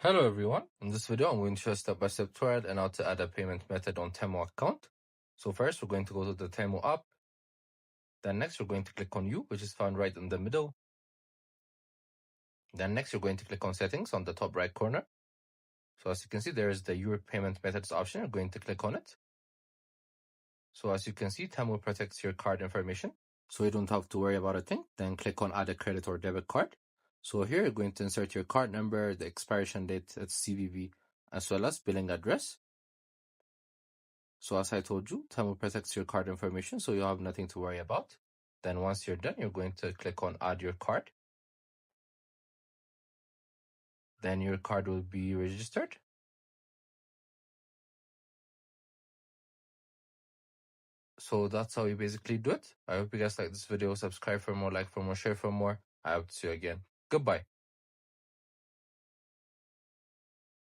Hello everyone, in this video I'm going to show a step-by-step tutorial on how to add a payment method on Temu account. So first we're going to go to the Temu app. Then next we're going to click on You, which is found right in the middle. Then next you're going to click on Settings on the top right corner. So as you can see there is the Your Payment Methods option, you're going to click on it. So as you can see Temu protects your card information, so you don't have to worry about a thing. Then click on Add a Credit or Debit Card. So here you're going to insert your card number, the expiration date, its CVV, as well as billing address. So as I told you, Temu protects your card information, so you have nothing to worry about. Then once you're done, you're going to click on Add Your Card. Then your card will be registered. So that's how you basically do it. I hope you guys like this video. Subscribe for more, like for more, share for more. I hope to see you again. Goodbye.